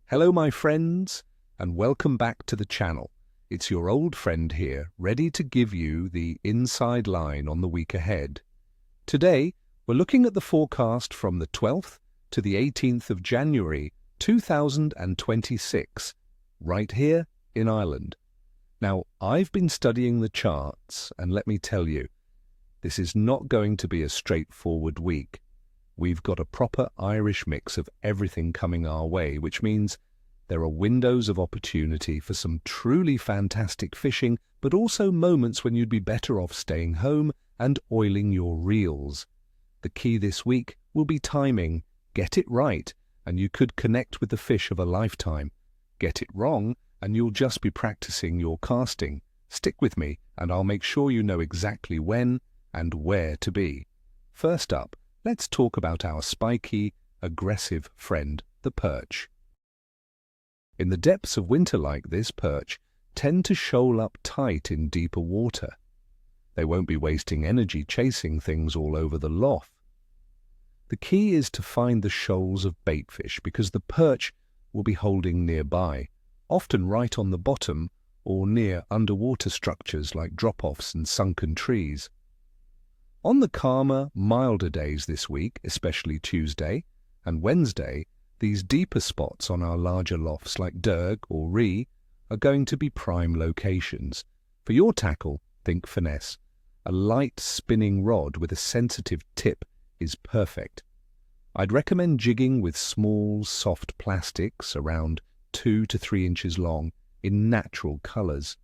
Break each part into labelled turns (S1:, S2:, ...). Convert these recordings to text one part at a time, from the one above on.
S1: Hello my friends, and welcome back to the channel. It's your old friend here, ready to give you the inside line on the week ahead. Today, we're looking at the forecast from the 12th to the 18th of January 2026, right here in Ireland. Now, I've been studying the charts, and let me tell you, this is not going to be a straightforward week. We've got a proper Irish mix of everything coming our way, which means there are windows of opportunity for some truly fantastic fishing, but also moments when you'd be better off staying home and oiling your reels. The key this week will be timing. Get it right, and you could connect with the fish of a lifetime. Get it wrong, and you'll just be practicing your casting. Stick with me, and I'll make sure you know exactly when and where to be. First up, let's talk about our spiky, aggressive friend, the perch. In the depths of winter like this, perch tend to shoal up tight in deeper water. They won't be wasting energy chasing things all over the lough. The key is to find the shoals of baitfish because the perch will be holding nearby, often right on the bottom or near underwater structures like drop-offs and sunken trees. On the calmer, milder days this week, especially Tuesday and Wednesday, these deeper spots on our larger loughs like Derg or Ree are going to be prime locations. For your tackle, think finesse. A light spinning rod with a sensitive tip is perfect. I'd recommend jigging with small, soft plastics around 2 to 3 inches long in natural colours.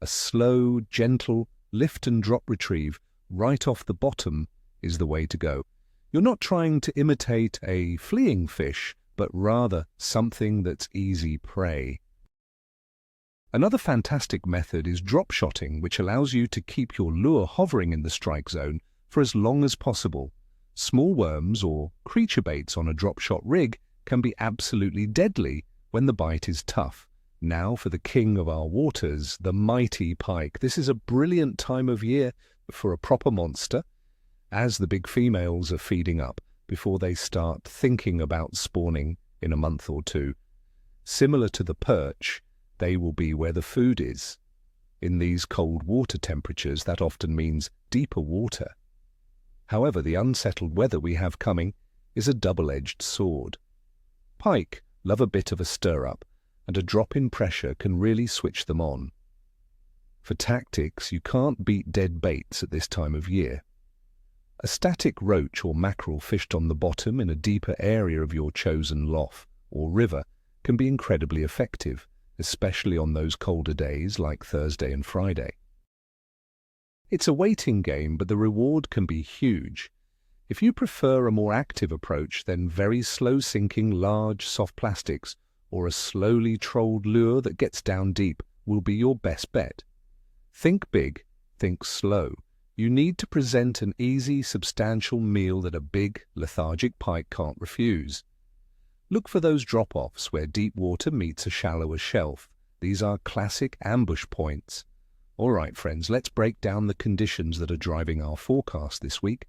S1: A slow, gentle lift and drop retrieve right off the bottom is the way to go. You're not trying to imitate a fleeing fish, but rather something that's easy prey. Another fantastic method is drop shotting, which allows you to keep your lure hovering in the strike zone for as long as possible. Small worms or creature baits on a drop shot rig can be absolutely deadly when the bite is tough. Now for the king of our waters, the mighty pike. This is a brilliant time of year for a proper monster, as the big females are feeding up before they start thinking about spawning in a month or two. Similar to the perch, they will be where the food is. In these cold water temperatures, that often means deeper water. However, the unsettled weather we have coming is a double-edged sword. Pike love a bit of a stir-up, and a drop in pressure can really switch them on. For tactics, you can't beat dead baits at this time of year. A static roach or mackerel fished on the bottom in a deeper area of your chosen lough or river can be incredibly effective, especially on those colder days like Thursday and Friday. It's a waiting game, but the reward can be huge. If you prefer a more active approach, then very slow-sinking large soft plastics or a slowly trolled lure that gets down deep will be your best bet. Think big, think slow. You need to present an easy, substantial meal that a big, lethargic pike can't refuse. Look for those drop-offs where deep water meets a shallower shelf. These are classic ambush points. All right, friends, let's break down the conditions that are driving our forecast this week.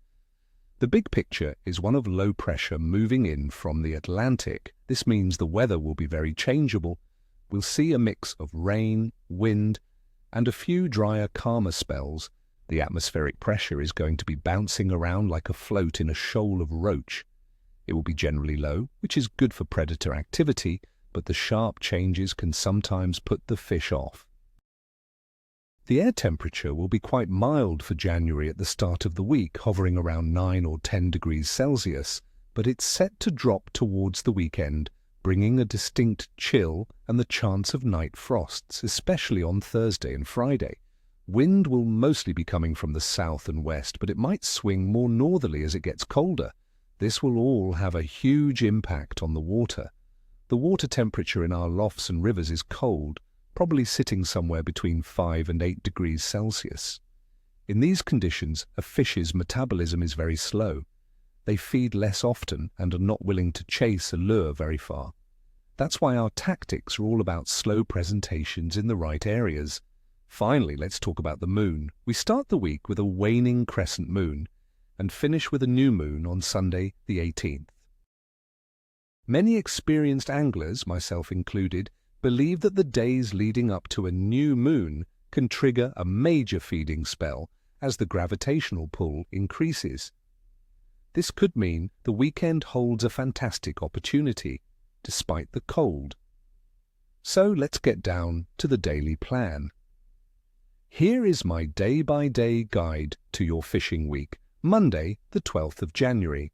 S1: The big picture is one of low pressure moving in from the Atlantic. This means the weather will be very changeable. We'll see a mix of rain, wind, and a few drier, calmer spells. The atmospheric pressure is going to be bouncing around like a float in a shoal of roach. It will be generally low, which is good for predator activity, but the sharp changes can sometimes put the fish off. The air temperature will be quite mild for January at the start of the week, hovering around 9 or 10 degrees Celsius, but it's set to drop towards the weekend, bringing a distinct chill and the chance of night frosts, especially on Thursday and Friday. Wind will mostly be coming from the south and west, but it might swing more northerly as it gets colder. This will all have a huge impact on the water. The water temperature in our loughs and rivers is cold, probably sitting somewhere between 5 and 8 degrees Celsius. In these conditions, a fish's metabolism is very slow. They feed less often and are not willing to chase a lure very far. That's why our tactics are all about slow presentations in the right areas. Finally, let's talk about the moon. We start the week with a waning crescent moon and finish with a new moon on Sunday the 18th. Many experienced anglers, myself included, believe that the days leading up to a new moon can trigger a major feeding spell as the gravitational pull increases. This could mean the weekend holds a fantastic opportunity, despite the cold. So let's get down to the daily plan. Here is my day-by-day guide to your fishing week, Monday, the 12th of January.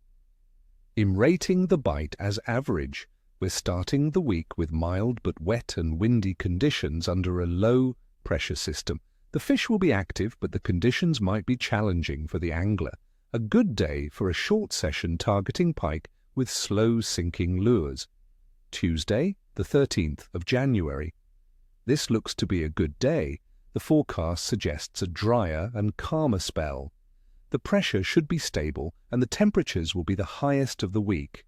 S1: In rating the bite as average, we're starting the week with mild but wet and windy conditions under a low pressure system. The fish will be active, but the conditions might be challenging for the angler. A good day for a short session targeting pike with slow sinking lures. Tuesday, the 13th of January. This looks to be a good day. The forecast suggests a drier and calmer spell. The pressure should be stable and the temperatures will be the highest of the week.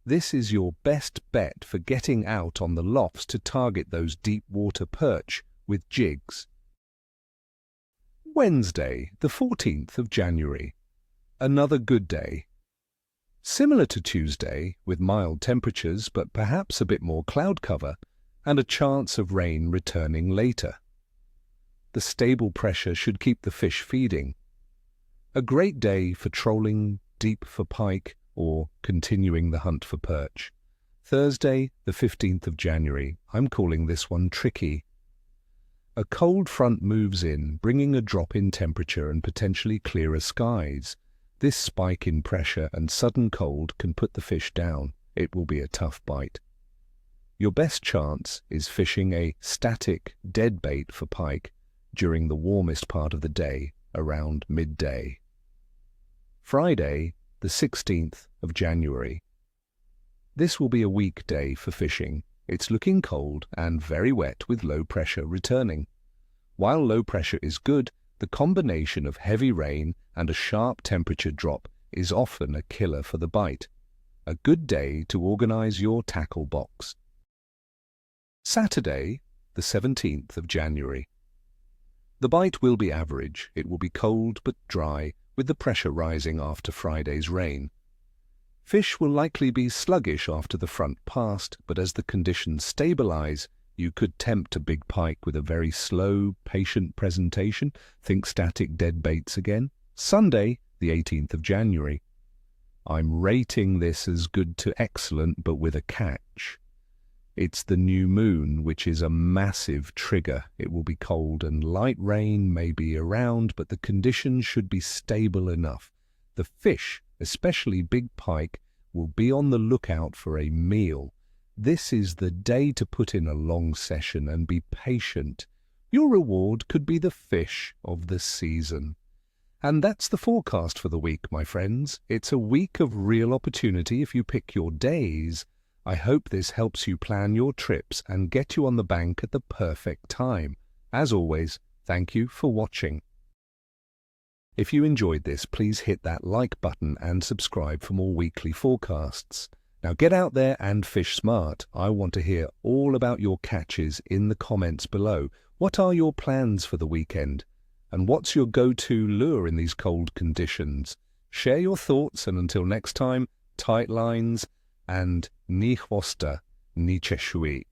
S1: This is your best bet for getting out on the loughs to target those deep water perch with jigs. Wednesday, the 14th of January. Another good day. Similar to Tuesday, with mild temperatures but perhaps a bit more cloud cover and a chance of rain returning later. The stable pressure should keep the fish feeding. A great day for trolling deep for pike or continuing the hunt for perch. Thursday, the 15th of January. I'm calling this one tricky. A cold front moves in, bringing a drop in temperature and potentially clearer skies. This spike in pressure and sudden cold can put the fish down. It will be a tough bite. Your best chance is fishing a static dead bait for pike during the warmest part of the day, around midday. Friday, the 16th of January. This will be a weak day for fishing. It's looking cold and very wet with low pressure returning. While low pressure is good, the combination of heavy rain and a sharp temperature drop is often a killer for the bite. A good day to organize your tackle box. Saturday, the 17th of January. The bite will be average. It will be cold but dry, with the pressure rising after Friday's rain. Fish will likely be sluggish after the front passed, but as the conditions stabilize, you could tempt a big pike with a very slow, patient presentation. Think static dead baits again. Sunday, the 18th of January. I'm rating this as good to excellent, but with a catch. It's the new moon, which is a massive trigger. It will be cold and light rain may be around, but the conditions should be stable enough. The fish, especially big pike, will be on the lookout for a meal. This is the day to put in a long session and be patient. Your reward could be the fish of the season. And that's the forecast for the week, my friends. It's a week of real opportunity if you pick your days. I hope this helps you plan your trips and get you on the bank at the perfect time. As always, thank you for watching. If you enjoyed this, please hit that like button and subscribe for more weekly forecasts. Now get out there and fish smart. I want to hear all about your catches in the comments below. What are your plans for the weekend? And what's your go-to lure in these cold conditions? Share your thoughts, and until next time, tight lines and ni chwosta, ni cheshui.